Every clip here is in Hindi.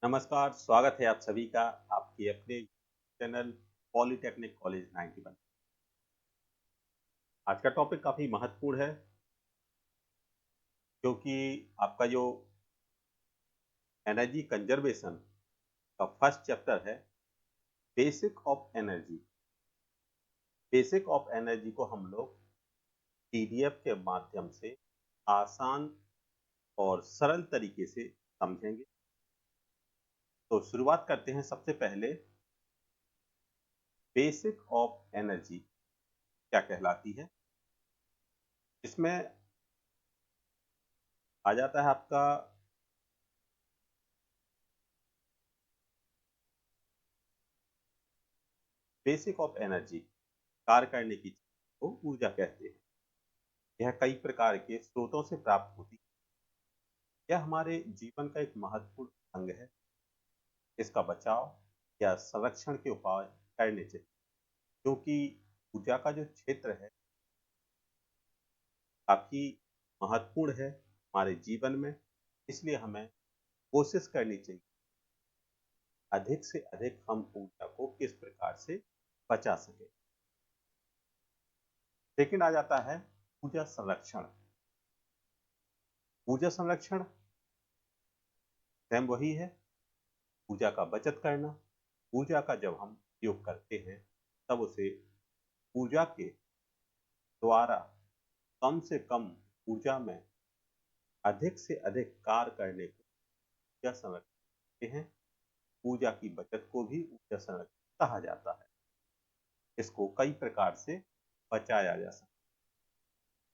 नमस्कार, स्वागत है आप सभी का आपके अपने चैनल पॉलिटेक्निक कॉलेज 91। आज का टॉपिक काफ़ी महत्वपूर्ण है क्योंकि आपका जो एनर्जी कंजर्वेशन का फर्स्ट चैप्टर है basic of energy. Basic of energy को हम लोग पीडीएफ के माध्यम से आसान और सरल तरीके से समझेंगे। तो शुरुआत करते हैं सबसे पहले बेसिक ऑफ एनर्जी क्या कहलाती है। इसमें आ जाता है आपका बेसिक ऑफ एनर्जी, कार्य करने की चीज को ऊर्जा कहते हैं। यह कई प्रकार के स्रोतों से प्राप्त होती है। यह हमारे जीवन का एक महत्वपूर्ण अंग है। इसका बचाव या संरक्षण के उपाय करने चाहिए क्योंकि ऊर्जा का जो क्षेत्र है काफी महत्वपूर्ण है हमारे जीवन में। इसलिए हमें कोशिश करनी चाहिए अधिक से अधिक हम ऊर्जा को किस प्रकार से बचा सके। सेकंड आ जाता है ऊर्जा संरक्षण। ऊर्जा संरक्षण स्वयं वही है ऊर्जा का बचत करना। ऊर्जा का जब हम उपयोग करते हैं तब उसे ऊर्जा के द्वारा कम से कम ऊर्जा में अधिक से अधिक कार्य करने को ऊर्जा संरक्षण कहते हैं। ऊर्जा की बचत को भी ऊर्जा संरक्षण कहा जाता है। इसको कई प्रकार से बचाया जा सकता है।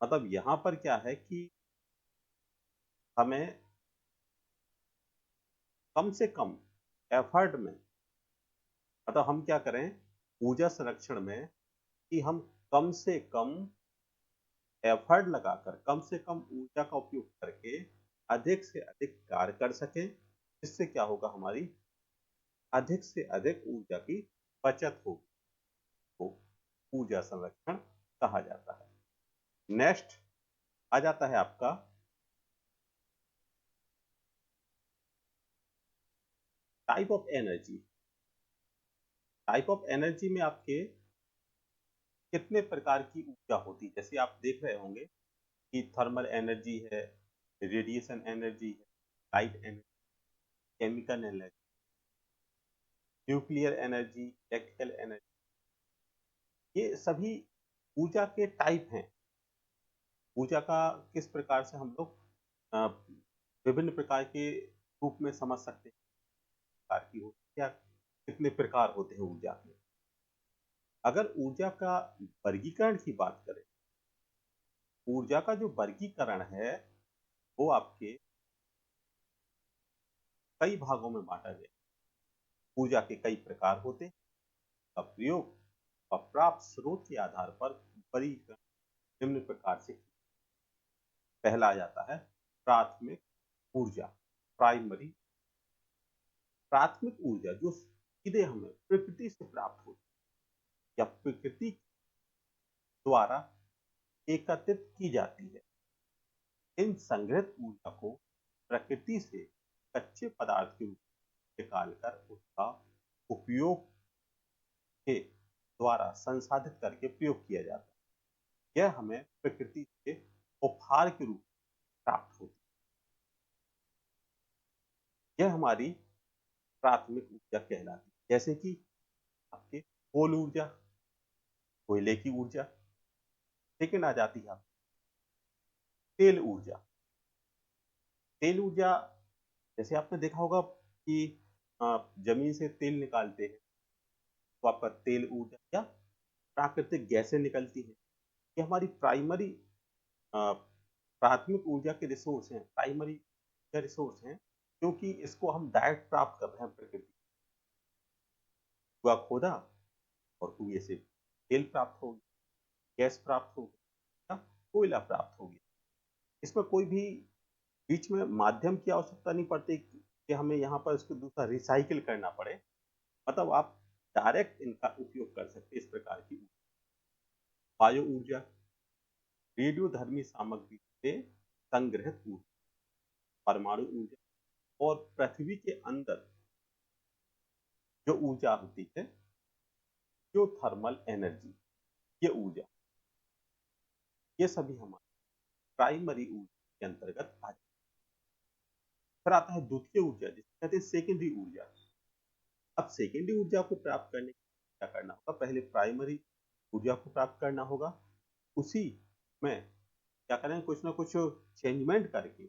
मतलब यहाँ पर क्या है कि हमें कम से कम एफर्ट में, मतलब हम क्या करें ऊर्जा संरक्षण में कि हम कम से कम एफर्ट लगाकर कम से कम ऊर्जा का उपयोग करके अधिक से अधिक कार्य कर सकें। इससे क्या होगा हमारी अधिक से अधिक ऊर्जा की बचत होगी। तो ऊर्जा संरक्षण कहा जाता है। नेक्स्ट आ जाता है आपका type of energy. Type of energy में आपके कितने प्रकार की ऊर्जा होती है। जैसे आप देख रहे होंगे कि थर्मल एनर्जी है, रेडिएशन एनर्जी है, light energy, chemical energy, nuclear energy, electrical energy. ये सभी ऊर्जा के टाइप हैं। ऊर्जा का किस प्रकार से हम लोग अ, विभिन्न प्रकार के रूप में समझ सकते हैं। प्रकार की होती है, कितने प्रकार होते हैं ऊर्जा के। अगर ऊर्जा का वर्गीकरण की बात करें, ऊर्जा का जो वर्गीकरण है वो आपके कई भागों में बांटा गया। ऊर्जा के कई प्रकार होते हैं। का प्रयोग और प्राप्त स्रोत के आधार पर वर्गीकरण निम्न प्रकार से। पहला आ जाता है प्राथमिक ऊर्जा, प्राइमरी। प्राथमिक ऊर्जा जो सीधे हमें प्रकृति से प्राप्त होती है या प्रकृति द्वारा एकत्रित की जाती है। इन संग्रहित ऊर्जा को प्रकृति से कच्चे पदार्थ के रूप में निकालकर उसका उपयोग के द्वारा संसाधित करके प्रयोग किया जाता है। यह हमें प्रकृति से उपहार के रूप में प्राप्त होती है। यह हमारी प्राथमिक ऊर्जा कहलाती है। जैसे कि आपके कोल ऊर्जा, कोयले की ऊर्जा। सेकंड आ जाती है तेल ऊर्जा। तेल ऊर्जा जैसे आपने देखा होगा कि जमीन से तेल निकालते हैं तो आपका तेल ऊर्जा या प्राकृतिक गैसें निकलती है। ये हमारी प्राइमरी प्राथमिक ऊर्जा के रिसोर्स हैं, प्राइमरी रिसोर्स हैं क्योंकि इसको हम डायरेक्ट प्राप्त कर रहे हैं प्रकृति। कुआ खोदा और कुएं से तेल प्राप्त हो गया, गैस प्राप्त हो गया, कोयला प्राप्त हो गया। इसमें कोई भी बीच में माध्यम की आवश्यकता नहीं पड़ती कि हमें यहाँ पर इसको दूसरा रिसाइकिल करना पड़े। मतलब आप डायरेक्ट इनका उपयोग कर सकते हैं। इस प्रकार की वायु ऊर्जा, रेडियोधर्मी सामग्री से संग्रहित ऊर्जा, परमाणु ऊर्जा और पृथ्वी के अंदर जो ऊर्जा होती है, जो थर्मल एनर्जी, ये ऊर्जा, ये सभी हमारे प्राइमरी ऊर्जा के अंतर्गत आ जाती है। फिर आता है द्वितीय ऊर्जा, जिसे कहते हैं सेकेंडरी ऊर्जा। अब सेकेंडरी ऊर्जा को प्राप्त करने के लिए क्या करना होगा? पहले प्राइमरी ऊर्जा को प्राप्त करना होगा, उसी में क्या करें, कुछ ना कुछ चेंजमेंट करके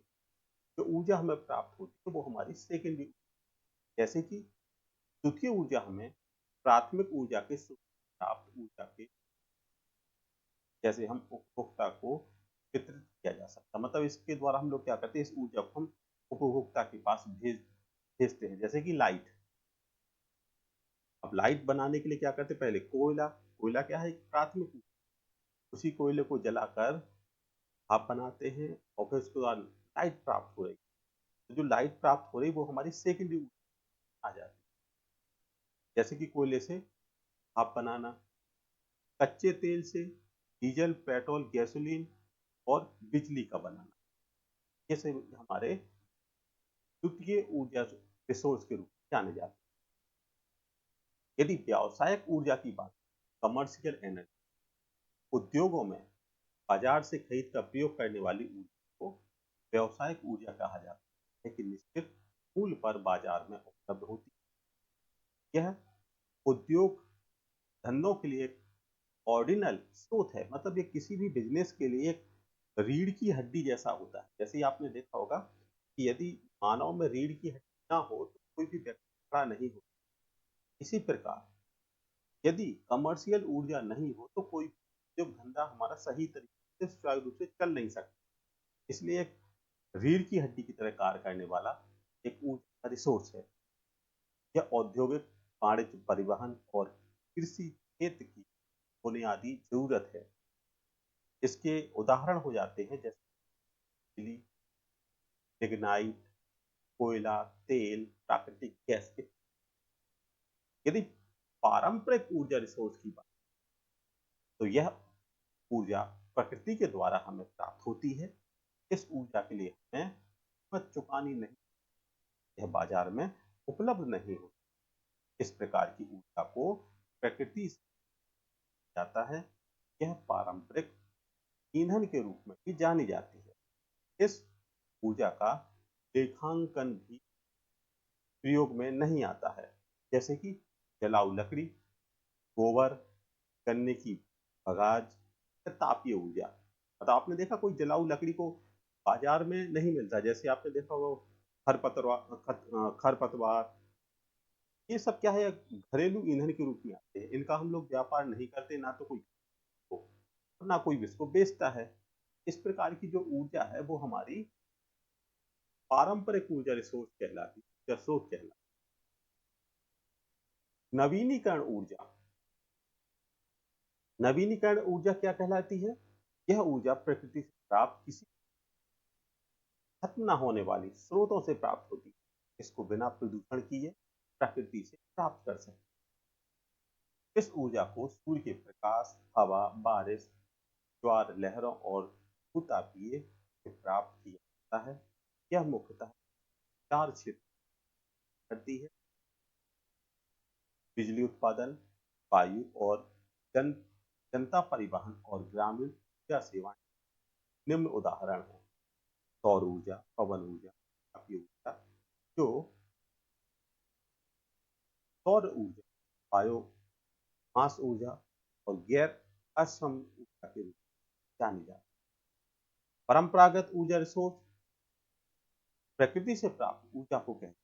जो ऊर्जा हमें प्राप्त होती है वो हमारी सेकेंडरी। जैसे कि द्वितीय ऊर्जा हमें प्राथमिक ऊर्जा के प्राप्त ऊर्जा के, जैसे हम उपभोक्ता को वितरित किया जा सकता, मतलब इसके द्वारा हम लोग क्या करते हैं, इस ऊर्जा को हम उपभोक्ता के पास भेजते हैं। जैसे कि लाइट, अब लाइट बनाने के लिए क्या करते हैं, पहले कोयला, कोयला क्या है, एक प्राथमिक ऊर्जा, उसी कोयले को जलाकर भाप बनाते हैं और फिर उसके बाद लाइट प्राप्त हो रही है। तो जो लाइट प्राप्त हो रही है वो हमारी सेकेंडरी ऊर्जा आ जाती है। जैसे कि कोयले से भाप बनाना, कच्चे तेल से डीजल, पेट्रोल, गैसोलीन और बिजली का बनाना, ये सब हमारे द्वितीय ऊर्जा रिसोर्स के रूप में जाने जाते हैं। यदि व्यावसायिक ऊर्जा की बात, कमर्शियल एनर्जी, उद्योगों में बाजार से खरीद कर प्रयोग करने वाली ऊर्जा को व्यावसायिक ऊर्जा कहा जाता है, लेकिन निश्चित मूल्य पर बाजार में उपलब्ध होती है। यह उद्योग धंधों के लिए एक ऑर्डिनल स्रोत है, मतलब ये किसी भी बिजनेस के लिए एक रीढ़ की हड्डी जैसा होता है। जैसे ही आपने देखा होगा कि यदि मानव में रीढ़ की हड्डी ना हो तो कोई भी व्यक्ति खड़ा नहीं हो। इसी प्रकार यदि कमर्शियल ऊर्जा नहीं हो तो कोई उद्योग धंधा हमारा सही तरीके से सुचारू रूप से चल नहीं सकता। इसलिए एक रीढ़ की हड्डी की तरह कार्य करने वाला एक ऊर्जा का रिसोर्स है। यह औद्योगिक, वाणिज्य, परिवहन और कृषि क्षेत्र की बुनियादी जरूरत है। इसके उदाहरण हो जाते हैं जैसे बिजली, लिग्नाइट, कोयला, तेल, प्राकृतिक गैस। यदि पारंपरिक ऊर्जा रिसोर्स की बात, तो यह ऊर्जा प्रकृति के द्वारा हमें प्राप्त होती है। इस ऊर्जा के लिए हमें कीमत चुकानी नहीं, यह बाजार में उपलब्ध नहीं हो। इस प्रकार की ऊर्जा को प्रकृति से जाता है। यह पारंपरिक ईंधन के रूप में भी जानी जाती है। इस ऊर्जा का लेखांकन भी प्रयोग में नहीं आता है, जैसे कि जलाऊ लकड़ी, गोबर, गन्ने की बगाज, तापीय ऊर्जा। मतलब आपने देखा कोई जलाऊ लकड़ी को बाजार में नहीं मिलता, जैसे आपने देखा वो खरपतवार, ये सब क्या है, घरेलू ईंधन के रूप में आते हैं। इनका हम लोग व्यापार नहीं करते, ना तो कोई को, ना कोई इसको बेचता है। इस प्रकार की जो ऊर्जा है वो हमारी पारंपरिक ऊर्जा रिसोर्स कहलाती, ऊर्जा स्रोत कहलाती। नवीनीकरण ऊर्जा, नवीनीकरण ऊर्जा क्या कहलाती है? यह ऊर्जा प्रकृति से प्राप्त किसी खत्म न होने वाली स्रोतों से प्राप्त होती है। इसको बिना प्रदूषण किए प्रकृति से प्राप्त कर सकते। इस ऊर्जा को सूर्य के प्रकाश, हवा, बारिश, ज्वार लहरों और भूतापीय से प्राप्त किया जाता है। यह मुख्यतः 4 क्षेत्र करती है: बिजली उत्पादन, वायु और जन जनता परिवहन और ग्रामीण ऊर्जा सेवाएं। निम्न उदाहरण हैं: सौर ऊर्जा, पवन ऊर्जा, तापीय ऊर्जा। जो सौर ऊर्जा बायोमास ऊर्जा और गैर अक्षम ऊर्जा के रूप में जानी जाती है। परंपरागत ऊर्जा रिसोर्स, प्रकृति से प्राप्त ऊर्जा को कहते हैं।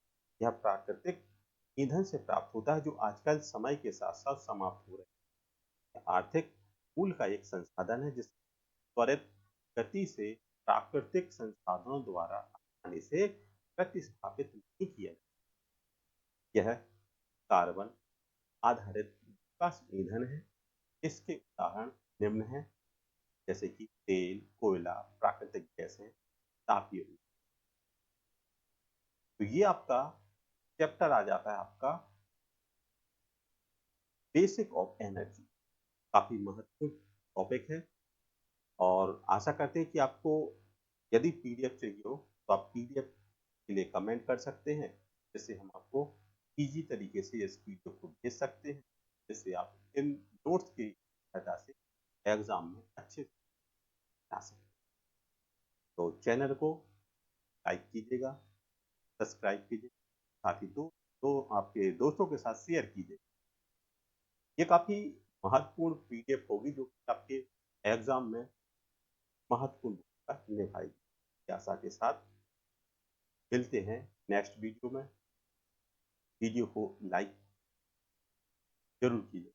यह प्राकृतिक ईंधन से प्राप्त होता है जो आजकल समय के साथ साथ समाप्त हो रहे हैं। आर्थिक मूल का एक संसाधन है जिस त्वरित गति से प्राकृतिक संसाधनों द्वारा आसानी से प्रतिस्थापित नहीं किया जाता। यह कार्बन आधारित विकास ईंधन है। इसके उदाहरण निम्न हैं, जैसे कि तेल, कोयला, प्राकृतिक गैसें, तापीय ऊर्जा। तो ये आपका चैप्टर आ जाता है आपका बेसिक ऑफ एनर्जी। काफी महत्वपूर्ण टॉपिक है और आशा करते हैं कि आपको यदि पीडीएफ चाहिए हो तो आप पीडीएफ के लिए कमेंट कर सकते हैं, जिससे हम आपको ईजी तरीके से इस वीडियो को भेज सकते हैं, जिससे आप इन नोट्स की सहायता से एग्जाम में अच्छे से जा सकें। तो चैनल को लाइक कीजिएगा, सब्सक्राइब कीजिए, साथ ही दो आपके दोस्तों के साथ शेयर कीजिए। ये काफ़ी महत्वपूर्ण पीडीएफ होगी जो कि आपके एग्जाम में महत्वपूर्ण भूमिका निभाएगी। इस आशा के साथ मिलते हैं नेक्स्ट वीडियो में। वीडियो को लाइक जरूर कीजिए।